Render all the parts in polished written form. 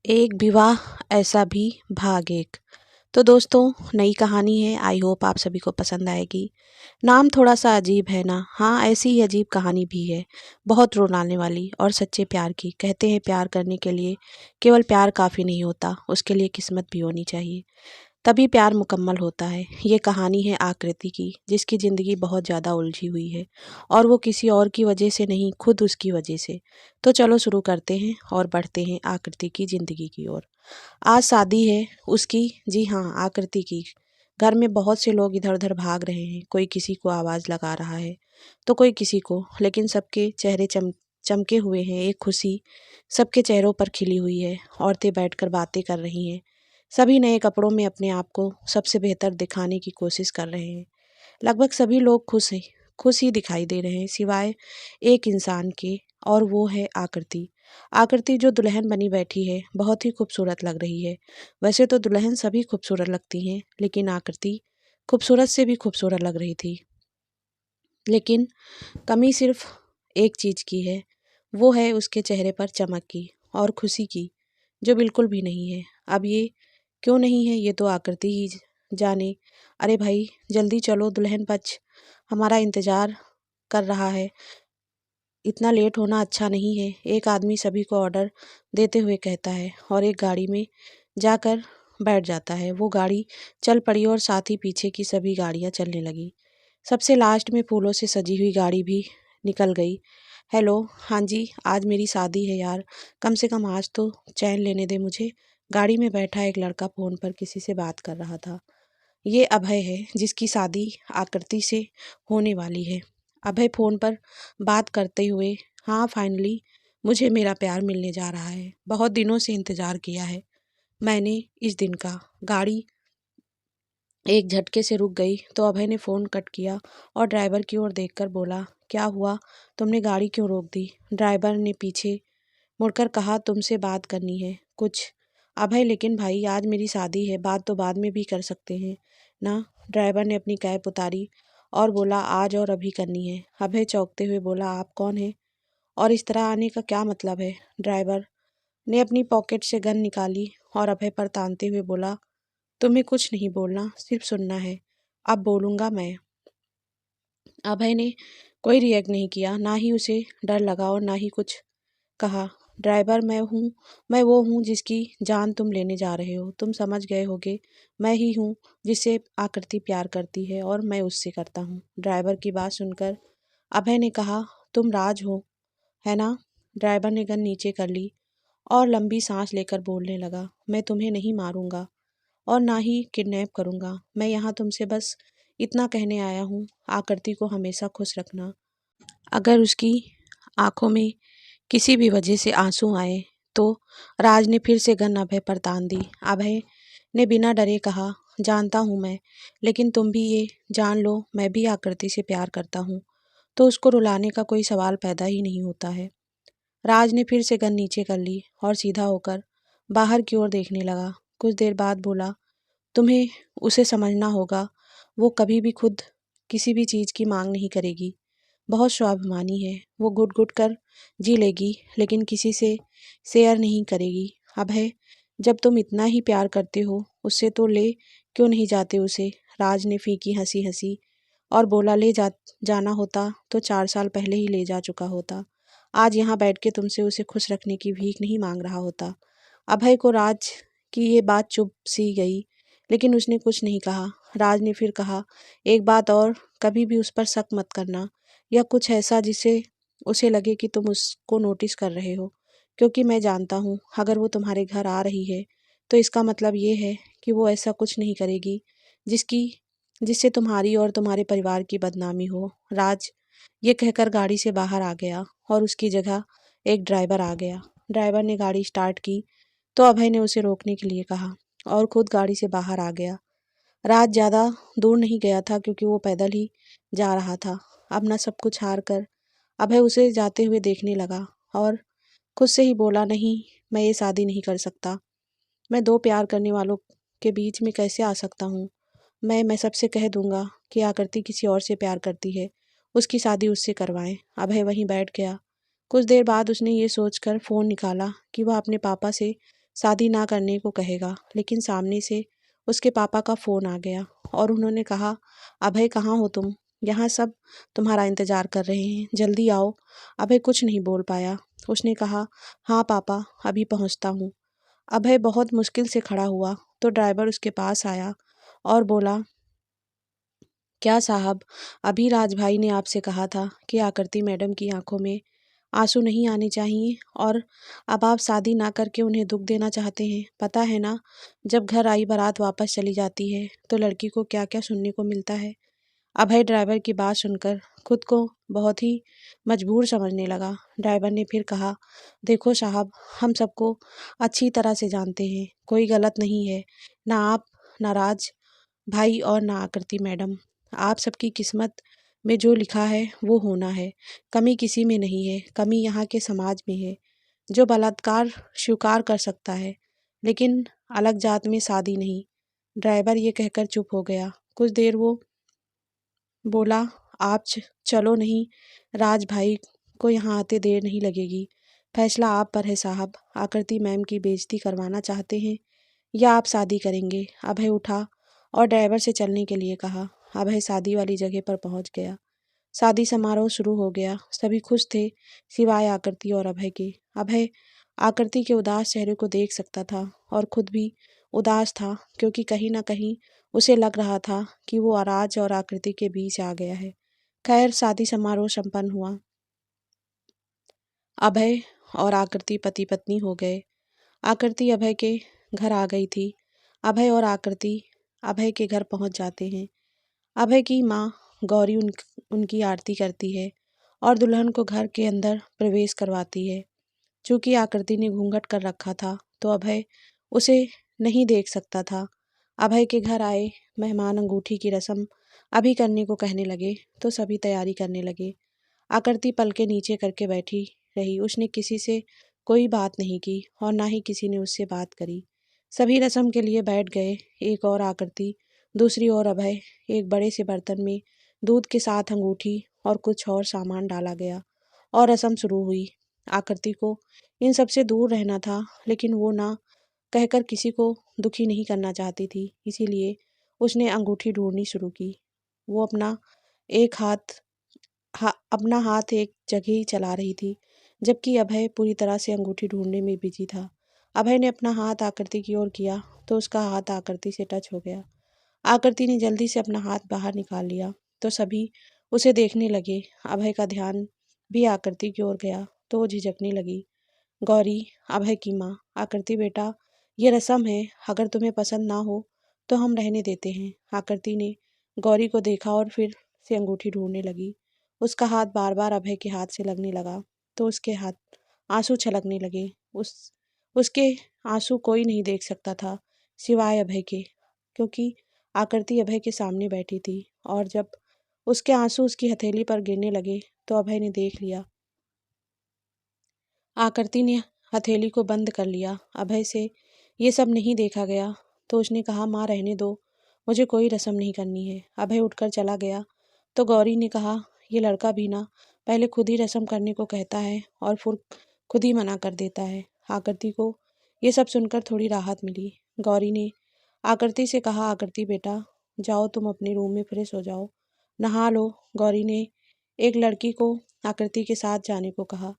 एक विवाह ऐसा भी भाग एक। तो दोस्तों, नई कहानी है। आई होप आप सभी को पसंद आएगी। नाम थोड़ा सा अजीब है ना? हाँ, ऐसी ही अजीब कहानी भी है, बहुत रुलाने वाली और सच्चे प्यार की। कहते हैं प्यार करने के लिए केवल प्यार काफ़ी नहीं होता, उसके लिए किस्मत भी होनी चाहिए, तभी प्यार मुकम्मल होता है। ये कहानी है आकृति की, जिसकी ज़िंदगी बहुत ज़्यादा उलझी हुई है, और वो किसी और की वजह से नहीं, खुद उसकी वजह से। तो चलो शुरू करते हैं और बढ़ते हैं आकृति की ज़िंदगी की ओर। आज शादी है उसकी, जी हाँ, आकृति की। घर में बहुत से लोग इधर उधर भाग रहे हैं, कोई किसी को आवाज़ लगा रहा है तो कोई किसी को, लेकिन सबके चेहरे चमके हुए हैं। एक खुशी सबके चेहरों पर खिली हुई है। औरतें बैठकर बातें कर रही हैं, सभी नए कपड़ों में अपने आप को सबसे बेहतर दिखाने की कोशिश कर रहे हैं। लगभग सभी लोग खुश ही दिखाई दे रहे हैं, सिवाय एक इंसान के, और वो है आकृति। आकृति जो दुल्हन बनी बैठी है, बहुत ही खूबसूरत लग रही है। वैसे तो दुल्हन सभी खूबसूरत लगती हैं, लेकिन आकृति खूबसूरत से भी खूबसूरत लग रही थी। लेकिन कमी सिर्फ एक चीज़ की है, वो है उसके चेहरे पर चमक की और खुशी की, जो बिल्कुल भी नहीं है। अब ये क्यों नहीं है, ये तो आकृति ही जाने। अरे भाई, जल्दी चलो, दुल्हन पक्ष हमारा इंतज़ार कर रहा है। इतना लेट होना अच्छा नहीं है, एक आदमी सभी को ऑर्डर देते हुए कहता है, और एक गाड़ी में जाकर बैठ जाता है। वो गाड़ी चल पड़ी और साथ ही पीछे की सभी गाड़ियाँ चलने लगी। सबसे लास्ट में फूलों से सजी हुई गाड़ी भी निकल गई। हेलो, हाँ जी, आज मेरी शादी है यार, कम से कम आज तो चैन लेने दे मुझे। गाड़ी में बैठा एक लड़का फ़ोन पर किसी से बात कर रहा था। ये अभय है, जिसकी शादी आकृति से होने वाली है। अभय फ़ोन पर बात करते हुए, हाँ फाइनली मुझे मेरा प्यार मिलने जा रहा है। बहुत दिनों से इंतज़ार किया है मैंने इस दिन का। गाड़ी एक झटके से रुक गई तो अभय ने फ़ोन कट किया और ड्राइवर की ओर देखकर बोला, क्या हुआ, तुमने गाड़ी क्यों रोक दी? ड्राइवर ने पीछे मुड़कर कहा, तुमसे बात करनी है कुछ। अभय, लेकिन भाई आज मेरी शादी है, बात तो बाद में भी कर सकते हैं ना? ड्राइवर ने अपनी कैब उतारी और बोला, आज और अभी करनी है। अभय चौंकते हुए बोला, आप कौन है और इस तरह आने का क्या मतलब है? ड्राइवर ने अपनी पॉकेट से गन निकाली और अभय पर तानते हुए बोला, तुम्हें कुछ नहीं बोलना, सिर्फ सुनना है। अब बोलूँगा मैं। अभय ने कोई रिएक्ट नहीं किया, ना ही उसे डर लगा और ना ही कुछ कहा। ड्राइवर, मैं वो हूँ जिसकी जान तुम लेने जा रहे हो। तुम समझ गए होगे, मैं ही हूँ जिससे आकृति प्यार करती है और मैं उससे करता हूँ। ड्राइवर की बात सुनकर अभय ने कहा, तुम राज हो, है ना? ड्राइवर ने गन नीचे कर ली और लंबी सांस लेकर बोलने लगा, मैं तुम्हें नहीं मारूंगा और ना ही किडनैप करूंगा। मैं यहाँ तुमसे बस इतना कहने आया हूँ, आकृति को हमेशा खुश रखना। अगर उसकी आंखों में किसी भी वजह से आंसू आए तो। राज ने फिर से गन अभय पर तान दी। अभय ने बिना डरे कहा, जानता हूँ मैं, लेकिन तुम भी ये जान लो, मैं भी आकृति से प्यार करता हूँ, तो उसको रुलाने का कोई सवाल पैदा ही नहीं होता है। राज ने फिर से गन नीचे कर ली और सीधा होकर बाहर की ओर देखने लगा। कुछ देर बाद बोला, तुम्हें उसे समझना होगा, वो कभी भी खुद किसी भी चीज़ की मांग नहीं करेगी। बहुत स्वाभिमानी है, वो घुट घुट कर जी लेगी, लेकिन किसी से शेयर नहीं करेगी। अभय, जब तुम इतना ही प्यार करते हो उससे, तो ले क्यों नहीं जाते उसे? राज ने फीकी हंसी हंसी और बोला, जाना होता तो 4 साल पहले ही ले जा चुका होता। आज यहाँ बैठ के तुमसे उसे खुश रखने की भीख नहीं मांग रहा होता। अभय को राज की ये बात चुभ सी गई, लेकिन उसने कुछ नहीं कहा। राज ने फिर कहा, एक बात और, कभी भी उस पर शक मत करना या कुछ ऐसा जिससे उसे लगे कि तुम उसको नोटिस कर रहे हो, क्योंकि मैं जानता हूँ अगर वो तुम्हारे घर आ रही है तो इसका मतलब ये है कि वो ऐसा कुछ नहीं करेगी जिसकी जिससे तुम्हारी और तुम्हारे परिवार की बदनामी हो। राज ये कहकर गाड़ी से बाहर आ गया और उसकी जगह एक ड्राइवर आ गया। ड्राइवर ने गाड़ी स्टार्ट की तो अभय ने उसे रोकने के लिए कहा और खुद गाड़ी से बाहर आ गया। राज ज़्यादा दूर नहीं गया था, क्योंकि वो पैदल ही जा रहा था। अब न सब कुछ हार कर अभय उसे जाते हुए देखने लगा और खुद से ही बोला, नहीं, मैं ये शादी नहीं कर सकता। मैं दो प्यार करने वालों के बीच में कैसे आ सकता हूँ? मैं सबसे कह दूंगा कि आकृति किसी और से प्यार करती है, उसकी शादी उससे करवाएं। अभय वहीं बैठ गया। कुछ देर बाद उसने ये सोचकर फ़ोन निकाला कि वह अपने पापा से शादी ना करने को कहेगा, लेकिन सामने से उसके पापा का फ़ोन आ गया और उन्होंने कहा, अभय कहाँ हो तुम? यहाँ सब तुम्हारा इंतज़ार कर रहे हैं, जल्दी आओ। अभय कुछ नहीं बोल पाया। उसने कहा, हाँ पापा, अभी पहुँचता हूँ। अभय बहुत मुश्किल से खड़ा हुआ तो ड्राइवर उसके पास आया और बोला, क्या साहब, अभी राज भाई ने आपसे कहा था कि आकृति मैडम की आंखों में आंसू नहीं आने चाहिए और अब आप शादी ना करके उन्हें दुख देना चाहते हैं। पता है ना, जब घर आई बारात वापस चली जाती है तो लड़की को क्या क्या सुनने को मिलता है। अभय ड्राइवर की बात सुनकर खुद को बहुत ही मजबूर समझने लगा। ड्राइवर ने फिर कहा, देखो साहब, हम सबको अच्छी तरह से जानते हैं, कोई गलत नहीं है, ना आप, ना राज भाई और ना आकृति मैडम। आप सबकी किस्मत में जो लिखा है वो होना है। कमी किसी में नहीं है, कमी यहाँ के समाज में है, जो बलात्कार स्वीकार कर सकता है लेकिन अलग जात में शादी नहीं। ड्राइवर ये कहकर चुप हो गया। कुछ देर वो बोला, आप चलो नहीं, राज भाई को यहाँ आते देर नहीं लगेगी। फैसला आप पर है साहब। आकृति मैम की बेइज्जती करवाना चाहते हैं या आप शादी करेंगे? अभय उठा और ड्राइवर से चलने के लिए कहा। अभय शादी वाली जगह पर पहुंच गया। शादी समारोह शुरू हो गया। सभी खुश थे सिवाय आकृति और अभय के। अभय आकृति के उदास चेहरे को देख सकता था और खुद भी उदास था, क्योंकि कहीं ना कहीं उसे लग रहा था कि वो राज और आकृति के बीच आ गया है। खैर, शादी समारोह संपन्न हुआ। अभय और आकृति पति पत्नी हो गए। आकृति अभय के घर आ गई थी। अभय और आकृति अभय के घर पहुंच जाते हैं। अभय की माँ गौरी उनकी आरती करती है और दुल्हन को घर के अंदर प्रवेश करवाती है। चूंकि आकृति ने घूंघट कर रखा था तो अभय उसे नहीं देख सकता था। अभय के घर आए मेहमान अंगूठी की रस्म अभी करने को कहने लगे तो सभी तैयारी करने लगे। आकृति पलके नीचे करके बैठी रही। उसने किसी से कोई बात नहीं की और ना ही किसी ने उससे बात करी। सभी रस्म के लिए बैठ गए। एक और आकृति, दूसरी ओर अभय। एक बड़े से बर्तन में दूध के साथ अंगूठी और कुछ और सामान डाला गया और रस्म शुरू हुई। आकृति को इन सब से दूर रहना था, लेकिन वो ना कहकर किसी को दुखी नहीं करना चाहती थी, इसीलिए उसने अंगूठी ढूंढनी शुरू की। वो एक हाथ अपना हाथ एक जगह ही चला रही थी, जबकि अभय पूरी तरह से अंगूठी ढूंढने में बिजी था। अभय ने अपना हाथ आकृति की ओर किया तो उसका हाथ आकृति से टच हो गया। आकृति ने जल्दी से अपना हाथ बाहर निकाल लिया तो सभी उसे देखने लगे। अभय का ध्यान भी आकृति की ओर गया तो वो झिझकने लगी। गौरी, अभय की माँ, आकृति बेटा, ये रस्म है, अगर तुम्हें पसंद ना हो तो हम रहने देते हैं। आकृति ने गौरी को देखा और फिर से अंगूठी ढूंढने लगी। उसका हाथ बार बार अभय के हाथ से लगने लगा तो उसके हाथ आंसू छलकने लगे। उसके आंसू कोई नहीं देख सकता था सिवाय अभय के, क्योंकि आकृति अभय के सामने बैठी थी और जब उसके आंसू उसकी हथेली पर गिरने लगे तो अभय ने देख लिया। आकृति ने हथेली को बंद कर लिया। अभय से ये सब नहीं देखा गया तो उसने कहा, माँ रहने दो, मुझे कोई रस्म नहीं करनी है। अभय उठकर चला गया तो गौरी ने कहा, ये लड़का भी ना पहले खुद ही रस्म करने को कहता है और फिर खुद ही मना कर देता है। आकृति को ये सब सुनकर थोड़ी राहत मिली। गौरी ने आकृति से कहा, आकृति बेटा, जाओ तुम अपने रूम में फ्रेश हो जाओ, नहा लो। गौरी ने एक लड़की को आकृति के साथ जाने को कहा।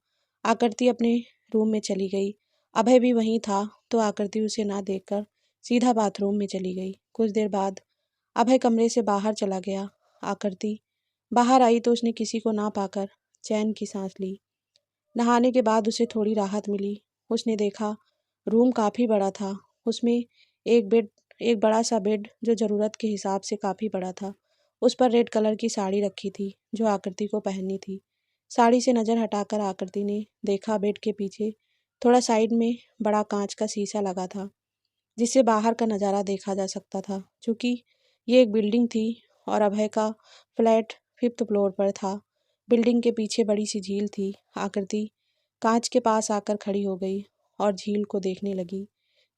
आकृति अपने रूम में चली गई। अभय भी वहीं था तो आकृति उसे ना देखकर सीधा बाथरूम में चली गई। कुछ देर बाद अभय कमरे से बाहर चला गया। आकृति बाहर आई तो उसने किसी को ना पाकर चैन की सांस ली। नहाने के बाद उसे थोड़ी राहत मिली। उसने देखा रूम काफ़ी बड़ा था। उसमें एक बड़ा सा बेड जो ज़रूरत के हिसाब से काफ़ी बड़ा था। उस पर रेड कलर की साड़ी रखी थी जो आकृति को पहननी थी। साड़ी से नज़र हटाकर आकृति ने देखा बेड के पीछे थोड़ा साइड में बड़ा कांच का शीशा लगा था, जिससे बाहर का नज़ारा देखा जा सकता था। चूँकि ये एक बिल्डिंग थी और अभय का फ्लैट 5th फ्लोर पर था। बिल्डिंग के पीछे बड़ी सी झील थी। आकृति कांच के पास आकर खड़ी हो गई और झील को देखने लगी।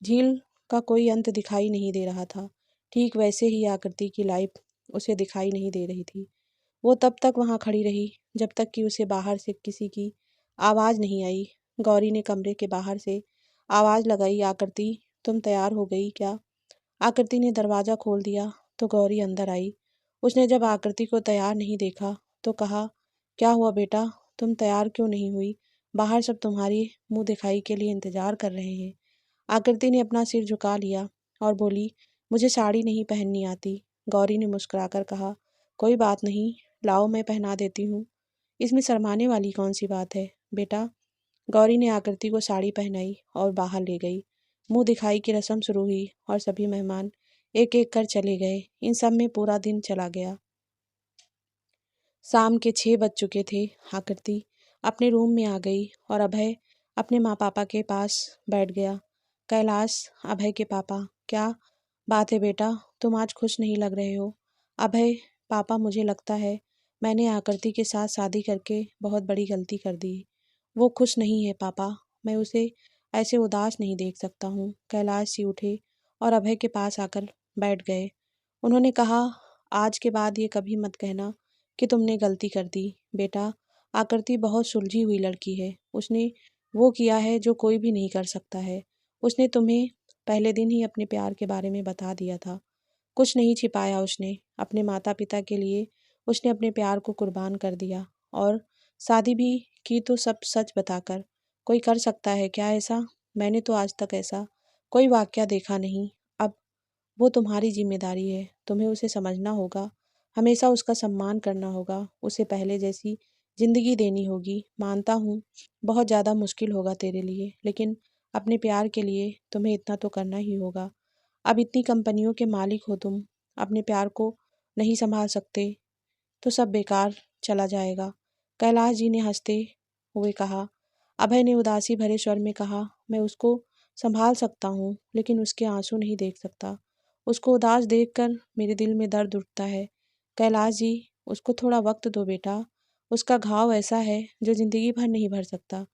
झील का कोई अंत दिखाई नहीं दे रहा था। ठीक वैसे ही आकृति की लाइफ उसे दिखाई नहीं दे रही थी। वो तब तक वहाँ खड़ी रही जब तक कि उसे बाहर से किसी की आवाज़ नहीं आई। गौरी ने कमरे के बाहर से आवाज़ लगाई, आकृति तुम तैयार हो गई क्या? आकृति ने दरवाज़ा खोल दिया तो गौरी अंदर आई। उसने जब आकृति को तैयार नहीं देखा तो कहा, क्या हुआ बेटा, तुम तैयार क्यों नहीं हुई? बाहर सब तुम्हारी मुंह दिखाई के लिए इंतजार कर रहे हैं। आकृति ने अपना सिर झुका लिया और बोली, मुझे साड़ी नहीं पहननी आती। गौरी ने मुस्कुराकर कहा, कोई बात नहीं, लाओ मैं पहना देती हूँ। इसमें शर्माने वाली कौन सी बात है बेटा? गौरी ने आकृति को साड़ी पहनाई और बाहर ले गई। मुंह दिखाई की रस्म शुरू हुई और सभी मेहमान एक एक कर चले गए। इन सब में पूरा दिन चला गया। शाम के 6 बज चुके थे। आकृति अपने रूम में आ गई और अभय अपने माँ पापा के पास बैठ गया। कैलाश अभय के पापा, क्या बात है बेटा, तुम आज खुश नहीं लग रहे हो? अभय, पापा मुझे लगता है मैंने आकृति के साथ शादी करके बहुत बड़ी गलती कर दी। वो खुश नहीं है पापा, मैं उसे ऐसे उदास नहीं देख सकता हूँ। कैलाश जी उठे और अभय के पास आकर बैठ गए। उन्होंने कहा, आज के बाद ये कभी मत कहना कि तुमने गलती कर दी। बेटा, आकृति बहुत सुलझी हुई लड़की है। उसने वो किया है जो कोई भी नहीं कर सकता है। उसने तुम्हें पहले दिन ही अपने प्यार के बारे में बता दिया था। कुछ नहीं छिपाया उसने। अपने माता पिता के लिए उसने अपने प्यार को कुर्बान कर दिया और शादी भी की तो सब सच बताकर। कोई कर सकता है क्या ऐसा? मैंने तो आज तक ऐसा कोई वाकया देखा नहीं। अब वो तुम्हारी जिम्मेदारी है, तुम्हें उसे समझना होगा, हमेशा उसका सम्मान करना होगा, उसे पहले जैसी जिंदगी देनी होगी। मानता हूँ बहुत ज़्यादा मुश्किल होगा तेरे लिए, लेकिन अपने प्यार के लिए तुम्हें इतना तो करना ही होगा। अब इतनी कंपनियों के मालिक हो तुम, अपने प्यार को नहीं संभाल सकते तो सब बेकार चला जाएगा। कैलाश जी ने हंसते हुए कहा। अभय ने उदासी भरे स्वर में कहा, मैं उसको संभाल सकता हूँ लेकिन उसके आंसू नहीं देख सकता। उसको उदास देखकर मेरे दिल में दर्द उठता है। कैलाश जी, उसको थोड़ा वक्त दो बेटा। उसका घाव ऐसा है जो जिंदगी भर नहीं भर सकता।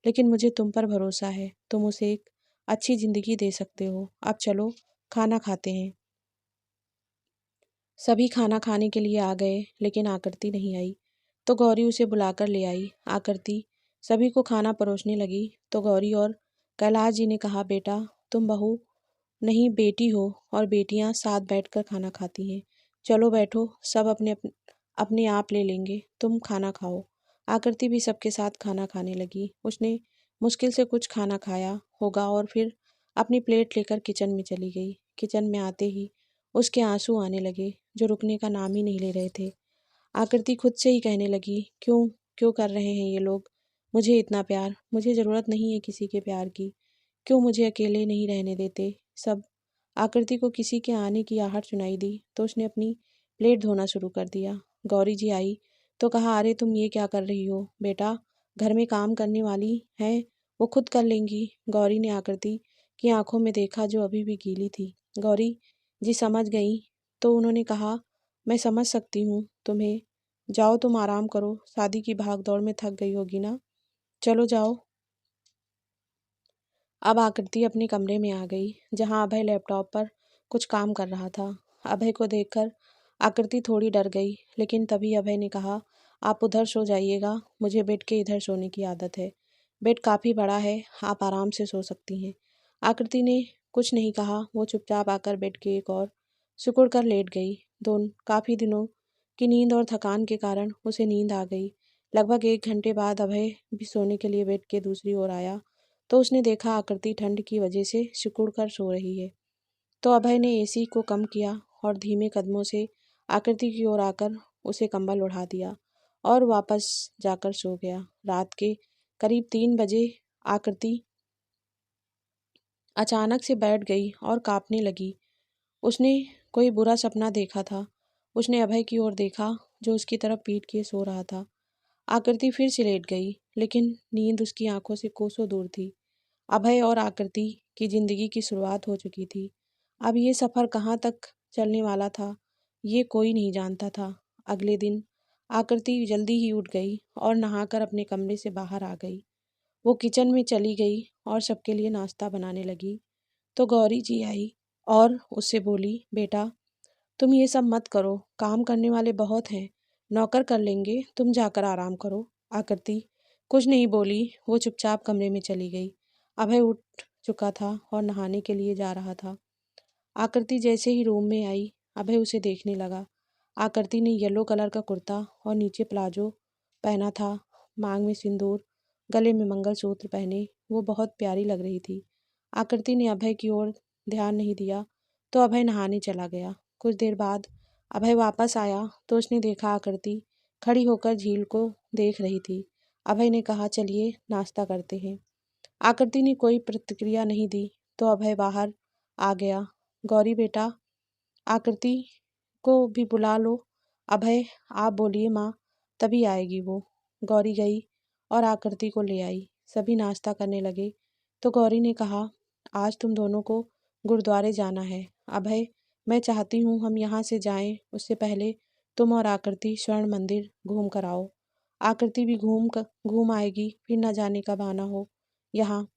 लेकिन मुझे तुम पर भरोसा है, तुम उसे एक अच्छी जिंदगी दे सकते हो। अब चलो खाना खाते हैं। सभी खाना खाने के लिए आ गए लेकिन आकृति नहीं आई तो गौरी उसे बुलाकर ले आई। आकृति सभी को खाना परोसने लगी तो गौरी और कैलाश जी ने कहा, बेटा तुम बहू नहीं बेटी हो और बेटियां साथ बैठकर खाना खाती हैं। चलो बैठो, सब अपने अपने अपने आप ले लेंगे, तुम खाना खाओ। आकृति भी सबके साथ खाना खाने लगी। उसने मुश्किल से कुछ खाना खाया होगा और फिर अपनी प्लेट लेकर किचन में चली गई। किचन में आते ही उसके आंसू आने लगे जो रुकने का नाम ही नहीं ले रहे थे। आकृति खुद से ही कहने लगी, क्यों क्यों कर रहे हैं ये लोग मुझे इतना प्यार? मुझे ज़रूरत नहीं है किसी के प्यार की। क्यों मुझे अकेले नहीं रहने देते सब? आकृति को किसी के आने की आहट सुनाई दी तो उसने अपनी प्लेट धोना शुरू कर दिया। गौरी जी आई तो कहा, अरे तुम ये क्या कर रही हो बेटा, घर में काम करने वाली हैं, वो खुद कर लेंगी। गौरी ने आकृति की आंखों में देखा जो अभी भी गीली थी। गौरी जी समझ गई तो उन्होंने कहा, मैं समझ सकती हूँ तुम्हें, जाओ तुम आराम करो, शादी की भाग दौड़ में थक गई होगी ना, चलो जाओ। अब आकृति अपने कमरे में आ गई जहां अभय लैपटॉप पर कुछ काम कर रहा था। अभय को देखकर आकृति थोड़ी डर गई लेकिन तभी अभय ने कहा, आप उधर सो जाइएगा, मुझे बेड के इधर सोने की आदत है। बेड काफ़ी बड़ा है, आप आराम से सो सकती हैं। आकृति ने कुछ नहीं कहा, वो चुपचाप आकर बेड के एक और सिकुड़ कर लेट गई। दोनों काफ़ी दिनों की नींद और थकान के कारण उसे नींद आ गई। लगभग 1 घंटे बाद अभय भी सोने के लिए बेड के दूसरी ओर आया तो उसने देखा आकृति ठंड की वजह से सिकुड़ कर सो रही है। तो अभय ने एसी को कम किया और धीमे कदमों से आकृति की ओर आकर उसे कंबल ओढ़ा दिया और वापस जाकर सो गया। रात के करीब 3 बजे आकृति अचानक से बैठ गई और कांपने लगी। उसने कोई बुरा सपना देखा था। उसने अभय की ओर देखा जो उसकी तरफ पीट किए सो रहा था। आकृति फिर से लेट गई लेकिन नींद उसकी आंखों से कोसों दूर थी। अभय और आकृति की जिंदगी की शुरुआत हो चुकी थी। अब ये सफ़र कहाँ तक चलने वाला था ये कोई नहीं जानता था। अगले दिन आकृति जल्दी ही उठ गई और नहाकर अपने कमरे से बाहर आ गई। वो किचन में चली गई और सबके लिए नाश्ता बनाने लगी तो गौरी जी आई और उससे बोली, बेटा तुम ये सब मत करो, काम करने वाले बहुत हैं, नौकर कर लेंगे, तुम जाकर आराम करो। आकृति कुछ नहीं बोली, वो चुपचाप कमरे में चली गई। अभय उठ चुका था और नहाने के लिए जा रहा था। आकृति जैसे ही रूम में आई, अभय उसे देखने लगा। आकृति ने येलो कलर का कुर्ता और नीचे प्लाजो पहना था, मांग में सिंदूर, गले में मंगलसूत्र पहने वो बहुत प्यारी लग रही थी। आकृति ने अभय की ओर ध्यान नहीं दिया तो अभय नहाने चला गया। कुछ देर बाद अभय वापस आया तो उसने देखा आकृति खड़ी होकर झील को देख रही थी। अभय ने कहा, चलिए नाश्ता करते हैं। आकृति ने कोई प्रतिक्रिया नहीं दी तो अभय बाहर आ गया। गौरी बेटा, आकृति को भी बुला लो। अभय, आप बोलिए माँ, तभी आएगी वो। गौरी गई और आकृति को ले आई। सभी नाश्ता करने लगे तो गौरी ने कहा, आज तुम दोनों को गुरुद्वारे जाना है। अभय, मैं चाहती हूँ हम यहाँ से जाएं, उससे पहले तुम और आकृति स्वर्ण मंदिर घूम कर आओ। आकृति भी घूम आएगी, फिर न जाने कब आना हो यहाँ।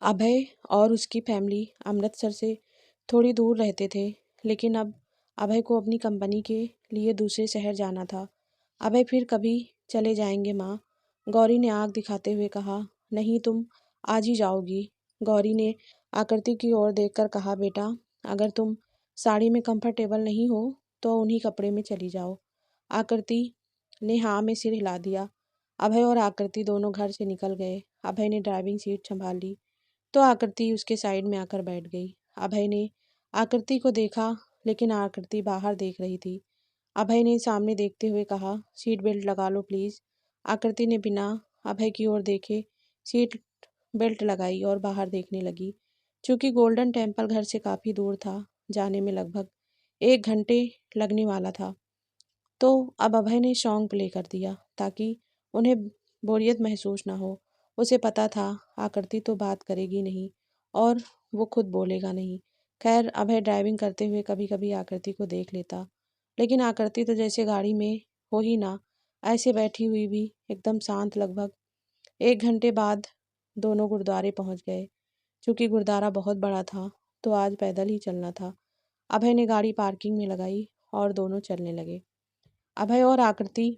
अभय और उसकी फैमिली अमृतसर से थोड़ी दूर रहते थे, लेकिन अब अभय को अपनी कंपनी के लिए दूसरे शहर जाना था। अभय फिर कभी चले जाएंगे माँ, गौरी ने आँख दिखाते हुए कहा। नहीं, तुम आज ही जाओगी। गौरी ने आकृति की ओर देखकर कहा, बेटा, अगर तुम साड़ी में कंफर्टेबल नहीं हो तो उन्हीं कपड़े में चली जाओ। आकृति ने हाँ में सिर हिला दिया। अभय और आकृति दोनों घर से निकल गए। अभय ने ड्राइविंग सीट संभाल ली तो आकृति उसके साइड में आकर बैठ गई। अभय ने आकृति को देखा, लेकिन आकृति बाहर देख रही थी। अभय ने सामने देखते हुए कहा, सीट बेल्ट लगा लो प्लीज़। आकृति ने बिना अभय की ओर देखे सीट बेल्ट लगाई और बाहर देखने लगी। चूंकि गोल्डन टेम्पल घर से काफ़ी दूर था, जाने में लगभग 1 घंटे लगने वाला था, तो अब अभय ने सॉन्ग प्ले कर दिया ताकि उन्हें बोरियत महसूस ना हो। उसे पता था आकृति तो बात करेगी नहीं और वो खुद बोलेगा नहीं। खैर, अभय ड्राइविंग करते हुए कभी कभी आकृति को देख लेता, लेकिन आकृति तो जैसे गाड़ी में हो ही ना, ऐसे बैठी हुई भी एकदम शांत। लगभग 1 घंटे बाद दोनों गुरुद्वारे पहुंच गए। चूंकि गुरुद्वारा बहुत बड़ा था तो आज पैदल ही चलना था। अभय ने गाड़ी पार्किंग में लगाई और दोनों चलने लगे। अभय और आकृति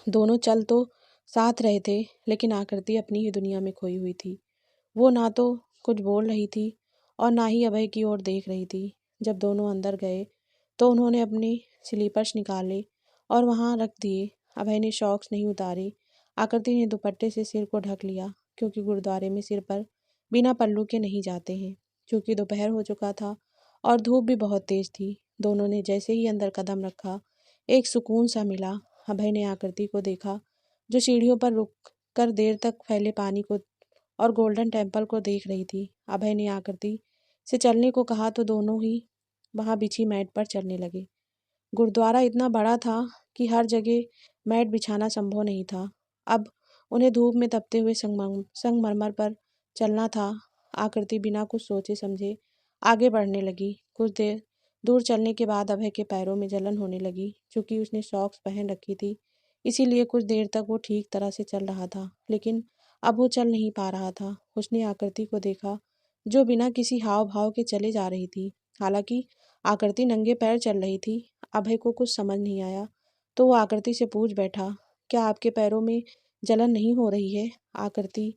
दोनों चल तो साथ रहे थे, लेकिन आकृति अपनी ही दुनिया में खोई हुई थी। वो ना तो कुछ बोल रही थी और ना ही अभय की ओर देख रही थी। जब दोनों अंदर गए तो उन्होंने अपने स्लीपर्स निकाले और वहाँ रख दिए। अभय ने शॉक्स नहीं उतारे। आकृति ने दुपट्टे से सिर को ढक लिया, क्योंकि गुरुद्वारे में सिर पर बिना पल्लू के नहीं जाते हैं। क्योंकि दोपहर हो चुका था और धूप भी बहुत तेज थी। दोनों ने जैसे ही अंदर कदम रखा, एक सुकून सा मिला। अभय ने आकृति को देखा, जो सीढ़ियों पर रुक कर देर तक फैले पानी को और गोल्डन टेम्पल को देख रही थी। अभय ने आकृति से चलने को कहा तो दोनों ही वहां बिछी मैट पर चलने लगे। गुरुद्वारा इतना बड़ा था कि हर जगह मैट बिछाना संभव नहीं था। अब उन्हें धूप में तपते हुए संगमरमर पर चलना था। आकृति बिना कुछ सोचे समझे आगे बढ़ने लगी। कुछ देर दूर चलने के बाद अभय के पैरों में जलन होने लगी। चूंकि उसने सॉक्स पहन रखी थी, इसीलिए कुछ देर तक वो ठीक तरह से चल रहा था, लेकिन अब वो चल नहीं पा रहा था। उसने आकृति को देखा, जो बिना किसी हाव भाव के चले जा रही थी। हालांकि आकृति नंगे पैर चल रही थी। अभय को कुछ समझ नहीं आया तो वो आकृति से पूछ बैठा, क्या आपके पैरों में जलन नहीं हो रही है? आकृति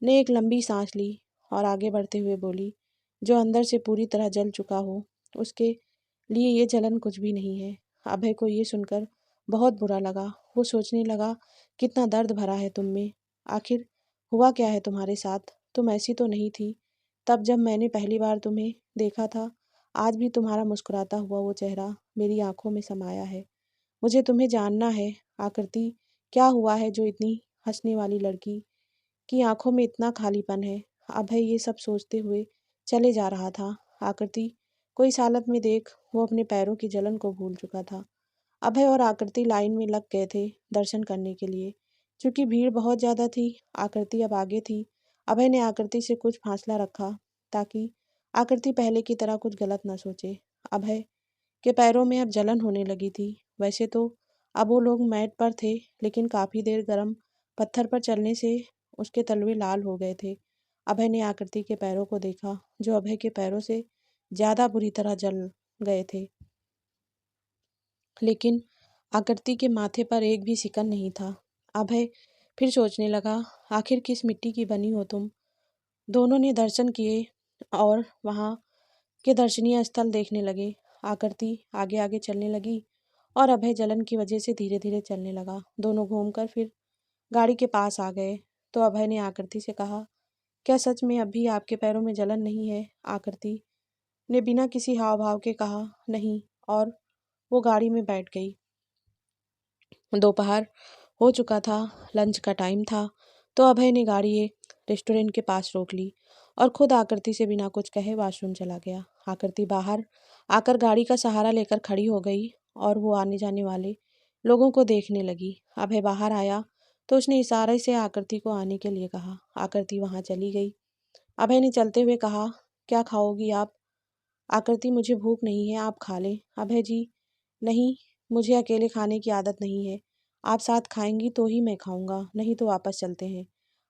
ने एक लंबी सांस ली और आगे बढ़ते हुए बोली, जो अंदर से पूरी तरह जल चुका हो उसके लिए ये जलन कुछ भी नहीं है। अभय को ये सुनकर बहुत बुरा लगा। वो सोचने लगा, कितना दर्द भरा है तुम में। आखिर हुआ क्या है तुम्हारे साथ? तुम ऐसी तो नहीं थी तब जब मैंने पहली बार तुम्हें देखा था। आज भी तुम्हारा मुस्कुराता हुआ वो चेहरा मेरी आंखों में समाया है। मुझे तुम्हें जानना है आकृति, क्या हुआ है जो इतनी हंसने वाली लड़की की आंखों में इतना खालीपन है? अभय ये सब सोचते हुए चले जा रहा था। आकृति को इस हालत में देख वो अपने पैरों की जलन को भूल चुका था। अभय और आकृति लाइन में लग गए थे दर्शन करने के लिए। क्योंकि भीड़ बहुत ज़्यादा थी, आकृति अब आगे थी। अभय ने आकृति से कुछ फासला रखा ताकि आकृति पहले की तरह कुछ गलत ना सोचे। अभय के पैरों में अब जलन होने लगी थी। वैसे तो अब वो लोग मैट पर थे, लेकिन काफ़ी देर गर्म पत्थर पर चलने से उसके तलवे लाल हो गए थे। अभय ने आकृति के पैरों को देखा, जो अभय के पैरों से ज़्यादा बुरी तरह जल गए थे। लेकिन आकृति के माथे पर एक भी सिकन नहीं था। अभय फिर सोचने लगा, आखिर किस मिट्टी की बनी हो तुम। दोनों ने दर्शन किए और वहाँ के दर्शनीय स्थल देखने लगे। आकृति आगे आगे चलने लगी और अभय जलन की वजह से धीरे धीरे चलने लगा। दोनों घूमकर फिर गाड़ी के पास आ गए तो अभय ने आकृति से कहा, क्या सच में अब भी आपके पैरों में जलन नहीं है? आकृति ने बिना किसी हाव भाव के कहा, नहीं, और वो गाड़ी में बैठ गई। दोपहर हो चुका था, लंच का टाइम था, तो अभय ने गाड़ी एक रेस्टोरेंट के पास रोक ली और खुद आकृति से बिना कुछ कहे वॉशरूम चला गया। आकृति बाहर आकर गाड़ी का सहारा लेकर खड़ी हो गई और वो आने जाने वाले लोगों को देखने लगी। अभय बाहर आया तो उसने इशारे से आकृति को आने के लिए कहा। आकृति वहाँ चली गई। अभय ने चलते हुए कहा, क्या खाओगी आप? आकृति, मुझे भूख नहीं है, आप खा लें। अभय जी, नहीं, मुझे अकेले खाने की आदत नहीं है। आप साथ खाएंगी तो ही मैं खाऊंगा, नहीं तो वापस चलते हैं।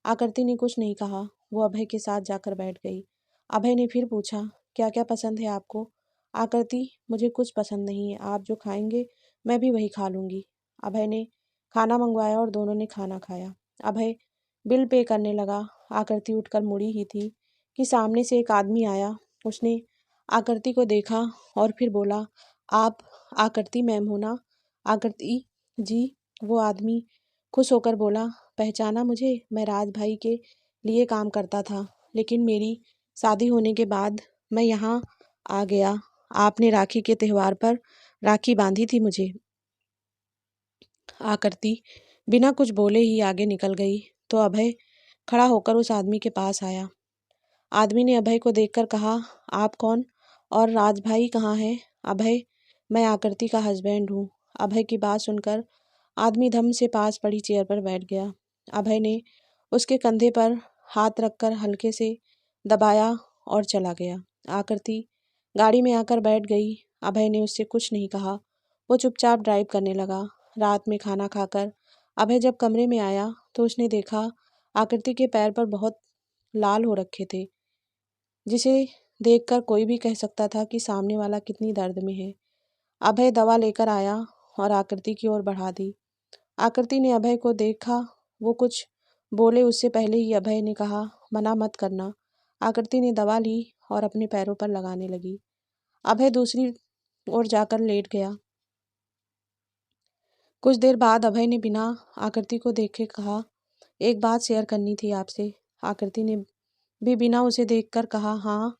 आकृति ने कुछ नहीं कहा, वो अभय के साथ जाकर बैठ गई। अभय ने फिर पूछा, क्या क्या पसंद है आपको? आकृति, मुझे कुछ पसंद नहीं है, आप जो खाएंगे मैं भी वही खा लूंगी। अभय ने खाना मंगवाया और दोनों ने खाना खाया। अभय बिल पे करने लगा। आकृति उठकर मुड़ी ही थी कि सामने से एक आदमी आया। उसने आकृति को देखा और फिर बोला, आप आकृति मैम हो ना? आकृति जी, वो आदमी खुश होकर बोला, पहचाना मुझे? मैं राज भाई के लिए काम करता था, लेकिन मेरी शादी होने के बाद मैं यहाँ आ गया। आपने राखी के त्यौहार पर राखी बांधी थी मुझे। आकृति बिना कुछ बोले ही आगे निकल गई तो अभय खड़ा होकर उस आदमी के पास आया। आदमी ने अभय को देखकर कहा, आप कौन और राज भाई कहाँ हैं? अभय, मैं आकृति का हस्बैंड हूँ। अभय की बात सुनकर आदमी धम से पास पड़ी चेयर पर बैठ गया। अभय ने उसके कंधे पर हाथ रखकर हल्के से दबाया और चला गया। आकृति गाड़ी में आकर बैठ गई। अभय ने उससे कुछ नहीं कहा, वो चुपचाप ड्राइव करने लगा। रात में खाना खाकर अभय जब कमरे में आया तो उसने देखा आकृति के पैर पर बहुत लाल हो रखे थे, जिसे देखकर कोई भी कह सकता था कि सामने वाला कितनी दर्द में है। अभय दवा लेकर आया और आकृति की ओर बढ़ा दी। आकृति ने अभय को देखा, वो कुछ बोले उससे पहले ही अभय ने कहा, मना मत करना। आकृति ने दवा ली और अपने पैरों पर लगाने लगी। अभय दूसरी ओर जाकर लेट गया। कुछ देर बाद अभय ने बिना आकृति को देखे कहा, एक बात शेयर करनी थी आपसे। आकृति ने भी बिना उसे देखकर कहा, हाँ।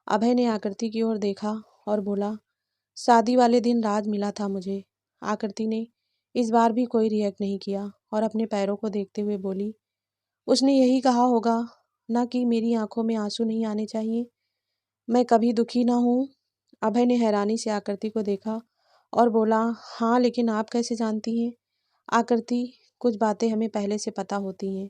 अभय ने आकृति की ओर देखा और बोला, शादी वाले दिन राज मिला था मुझे। आकृति ने इस बार भी कोई रिएक्ट नहीं किया और अपने पैरों को देखते हुए बोली, उसने यही कहा होगा ना कि मेरी आंखों में आंसू नहीं आने चाहिए, मैं कभी दुखी ना हूँ। अभय ने हैरानी से आकृति को देखा और बोला, हाँ, लेकिन आप कैसे जानती हैं? आकृति, कुछ बातें हमें पहले से पता होती हैं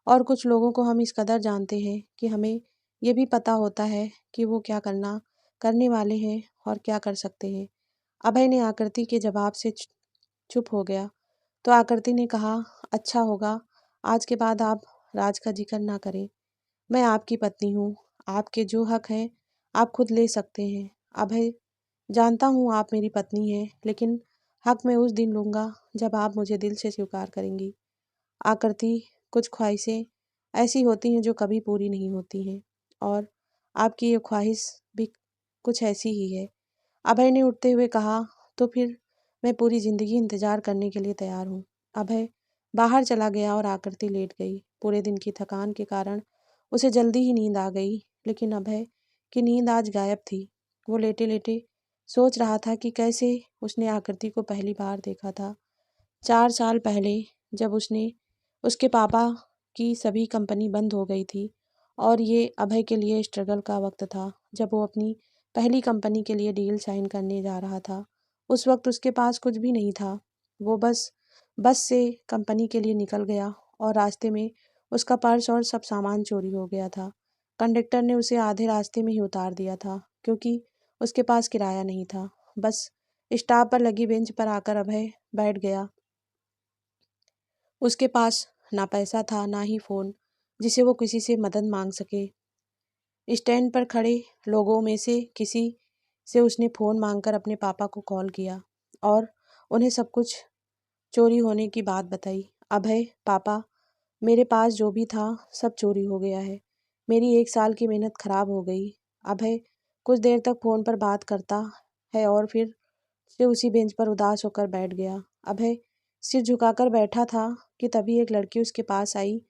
और कुछ लोगों को हम इस कदर जानते हैं कि हमें ये भी पता होता है कि वो क्या करने वाले हैं और क्या कर सकते हैं। अभय ने आकृति के जवाब से चुप हो गया तो आकृति ने कहा, अच्छा होगा आज के बाद आप राज का जिक्र ना करें। मैं आपकी पत्नी हूँ, आपके जो हक हैं आप खुद ले सकते हैं। अभय, जानता हूँ आप मेरी पत्नी हैं, लेकिन हक मैं उस दिन लूँगा जब आप मुझे दिल से स्वीकार करेंगी। आकृति, कुछ ख्वाहिशें ऐसी होती हैं जो कभी पूरी नहीं होती हैं और आपकी ये ख्वाहिश भी कुछ ऐसी ही है। अभय ने उठते हुए कहा, तो फिर मैं पूरी ज़िंदगी इंतज़ार करने के लिए तैयार हूँ। अभय बाहर चला गया और आकृति लेट गई। पूरे दिन की थकान के कारण उसे जल्दी ही नींद आ गई, लेकिन अभय की नींद आज गायब थी। वो लेटे लेटे सोच रहा था कि कैसे उसने आकृति को पहली बार देखा था, 4 साल पहले, जब उसके पापा की सभी कंपनी बंद हो गई थी और ये अभय के लिए स्ट्रगल का वक्त था। जब वो अपनी पहली कंपनी के लिए डील साइन करने जा रहा था, उस वक्त उसके पास कुछ भी नहीं था। वो बस से कंपनी के लिए निकल गया और रास्ते में उसका पर्स और सब सामान चोरी हो गया था। कंडक्टर ने उसे आधे रास्ते में ही उतार दिया था क्योंकि उसके पास किराया नहीं था। बस स्टॉप पर लगी बेंच पर आकर अभय बैठ गया। उसके पास ना पैसा था ना ही फ़ोन जिसे वो किसी से मदद मांग सके। स्टैंड पर खड़े लोगों में से किसी से उसने फ़ोन मांगकर अपने पापा को कॉल किया और उन्हें सब कुछ चोरी होने की बात बताई। अभय, पापा, मेरे पास जो भी था सब चोरी हो गया है। मेरी 1 साल की मेहनत खराब हो गई। अभय कुछ देर तक फ़ोन पर बात करता है और फिर से उसी बेंच पर उदास होकर बैठ गया। अभय सिर झुकाकर बैठा था कि तभी एक लड़की उसके पास आई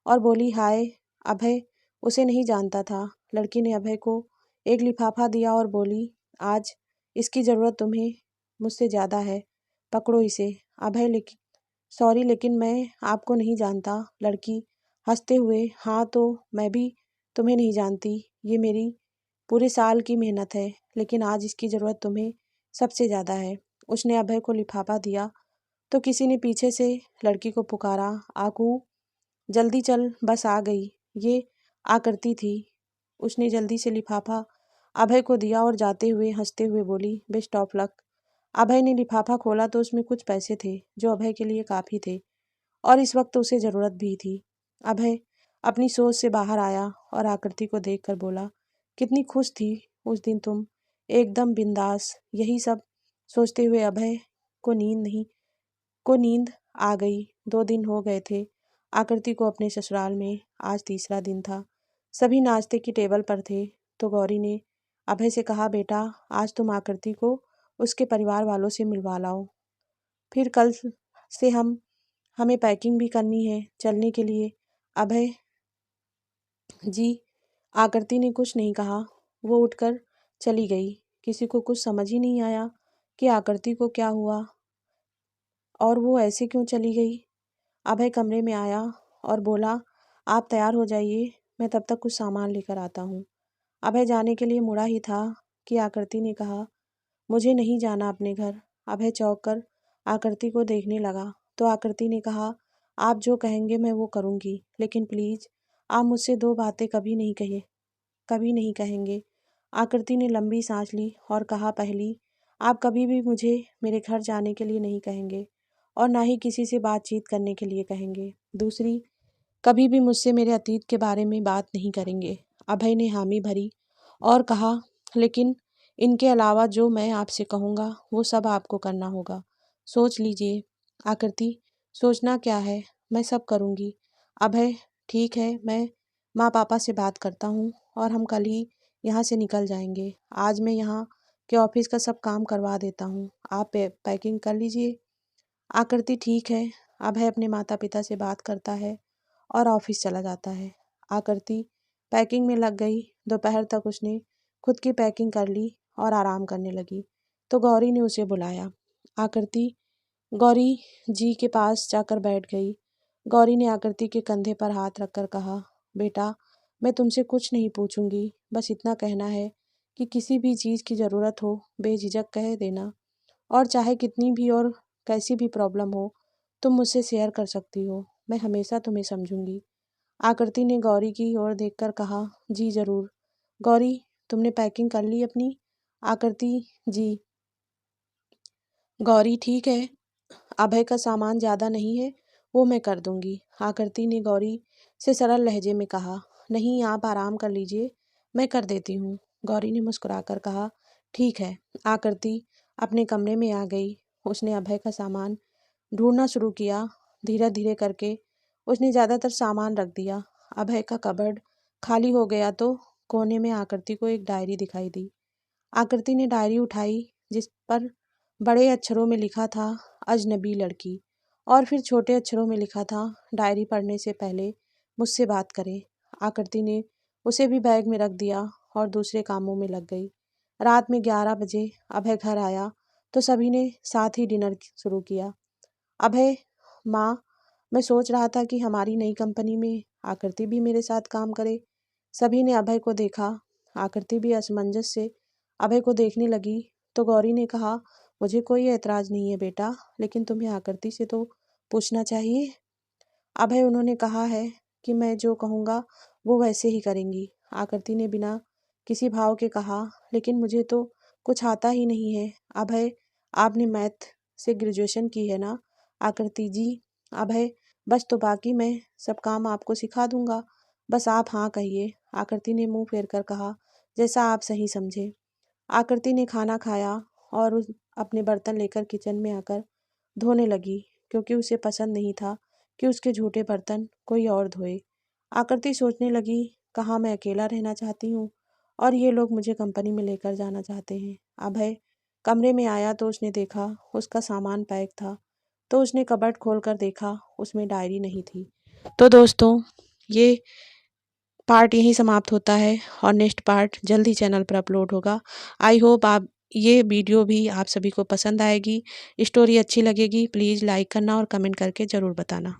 और बोली, हाय। अभय उसे नहीं जानता था। लड़की ने अभय को एक लिफाफा दिया और बोली, आज इसकी ज़रूरत तुम्हें मुझसे ज़्यादा है, पकड़ो इसे। अभय लेकिन सॉरी, लेकिन मैं आपको नहीं जानता। लड़की हंसते हुए, हाँ तो मैं भी तुम्हें नहीं जानती। ये मेरी पूरे साल की मेहनत है, लेकिन आज इसकी ज़रूरत तुम्हें सबसे ज़्यादा है। उसने अभय को लिफाफा दिया तो किसी ने पीछे से लड़की को पुकारा, आकू जल्दी चल, बस आ गई। ये आकृति थी। उसने जल्दी से लिफाफा अभय को दिया और जाते हुए हंसते हुए बोली, बेस्ट ऑफ लक। अभय ने लिफाफा खोला तो उसमें कुछ पैसे थे जो अभय के लिए काफ़ी थे और इस वक्त उसे ज़रूरत भी थी। अभय अपनी सोच से बाहर आया और आकृति को देखकर बोला, कितनी खुश थी उस दिन तुम, एकदम बिंदास। यही सब सोचते हुए अभय को नींद आ गई। 2 दिन हो गए थे आकृति को अपने ससुराल में। आज तीसरा दिन था। सभी नाश्ते की टेबल पर थे तो गौरी ने अभय से कहा, बेटा आज तुम आकृति को उसके परिवार वालों से मिलवा लाओ। फिर कल से हमें पैकिंग भी करनी है चलने के लिए। अभय जी। आकृति ने कुछ नहीं कहा। वो उठकर चली गई। किसी को कुछ समझ ही नहीं आया कि आकृति को क्या हुआ और वो ऐसे क्यों चली गई। अभय कमरे में आया और बोला, आप तैयार हो जाइए, मैं तब तक कुछ सामान लेकर आता हूँ। अभय जाने के लिए मुड़ा ही था कि आकृति ने कहा, मुझे नहीं जाना अपने घर। अभय चौंक कर आकृति को देखने लगा तो आकृति ने कहा, आप जो कहेंगे मैं वो करूँगी, लेकिन प्लीज़ आप मुझसे 2 बातें कभी नहीं कहेंगे। आकृति ने लंबी सांस ली और कहा, पहली, आप कभी भी मुझे मेरे घर जाने के लिए नहीं कहेंगे और ना ही किसी से बातचीत करने के लिए कहेंगे। दूसरी, कभी भी मुझसे मेरे अतीत के बारे में बात नहीं करेंगे। अभय ने हामी भरी और कहा, लेकिन इनके अलावा जो मैं आपसे कहूँगा वो सब आपको करना होगा। सोच लीजिए। आकृति, सोचना क्या है, मैं सब करूँगी। अभय, ठीक है, मैं माँ पापा से बात करता हूँ और हम कल ही यहाँ से निकल जाएंगे। आज मैं यहाँ के ऑफिस का सब काम करवा देता हूँ। आप पैकिंग कर लीजिए। आकृति, ठीक है। अभय अपने माता पिता से बात करता है और ऑफिस चला जाता है। आकृति पैकिंग में लग गई। दोपहर तक उसने खुद की पैकिंग कर ली और आराम करने लगी तो गौरी ने उसे बुलाया। आकृति गौरी जी के पास जाकर बैठ गई। गौरी ने आकृति के कंधे पर हाथ रखकर कहा, बेटा मैं तुमसे कुछ नहीं पूछूंगी, बस इतना कहना है कि किसी भी चीज़ की ज़रूरत हो बेझिझक कह देना और चाहे कितनी भी और कैसी भी प्रॉब्लम हो तुम मुझसे शेयर कर सकती हो। मैं हमेशा तुम्हें समझूंगी। आकृति ने गौरी की ओर देखकर कहा, जी ज़रूर। गौरी, तुमने पैकिंग कर ली अपनी? आकृति, जी। गौरी, ठीक है, अभय का सामान ज़्यादा नहीं है, वो मैं कर दूंगी। आकृति ने गौरी से सरल लहजे में कहा, नहीं आप आराम कर लीजिए, मैं कर देती हूँ। गौरी ने मुस्कुराकर कहा, ठीक है। आकृति अपने कमरे में आ गई। उसने अभय का सामान ढूंढना शुरू किया। धीरे धीरे करके उसने ज़्यादातर सामान रख दिया। अभय का कबर्ड खाली हो गया तो कोने में आकृति को एक डायरी दिखाई दी। आकृति ने डायरी उठाई जिस पर बड़े अक्षरों में लिखा था, अजनबी लड़की, और फिर छोटे अक्षरों में लिखा था, डायरी पढ़ने से पहले मुझसे बात करें। आकृति ने उसे भी बैग में रख दिया और दूसरे कामों में लग गई। रात में 11 बजे अभय घर आया तो सभी ने साथ ही डिनर शुरू किया। अभय, माँ, मैं सोच रहा था कि हमारी नई कंपनी में आकृति भी मेरे साथ काम करे। सभी ने अभय को देखा। आकृति भी असमंजस से अभय को देखने लगी तो गौरी ने कहा, मुझे कोई एतराज़ नहीं है बेटा, लेकिन तुम्हें आकृति से तो पूछना चाहिए। अभय, उन्होंने कहा है कि मैं जो कहूँगा वो वैसे ही करेंगी। आकृति ने बिना किसी भाव के कहा, लेकिन मुझे तो कुछ आता ही नहीं है। अभय, आपने मैथ से ग्रेजुएशन की है ना? आकृति, जी। अभय, बस तो बाकी मैं सब काम आपको सिखा दूंगा, बस आप हाँ कहिए। आकृति ने मुंह फेर कर कहा, जैसा आप सही समझे। आकृति ने खाना खाया और अपने बर्तन लेकर किचन में आकर धोने लगी क्योंकि उसे पसंद नहीं था कि उसके झूठे बर्तन कोई और धोए। आकृति सोचने लगी, कहाँ मैं अकेला रहना चाहती हूँ और ये लोग मुझे कंपनी में लेकर जाना चाहते हैं। अभय कमरे में आया तो उसने देखा उसका सामान पैक था, तो उसने कबर्ड खोलकर देखा, उसमें डायरी नहीं थी। तो दोस्तों, ये पार्ट यहीं समाप्त होता है और नेक्स्ट पार्ट जल्द ही चैनल पर अपलोड होगा। आई होप आप ये वीडियो भी आप सभी को पसंद आएगी, स्टोरी अच्छी लगेगी। प्लीज़ लाइक करना और कमेंट करके ज़रूर बताना।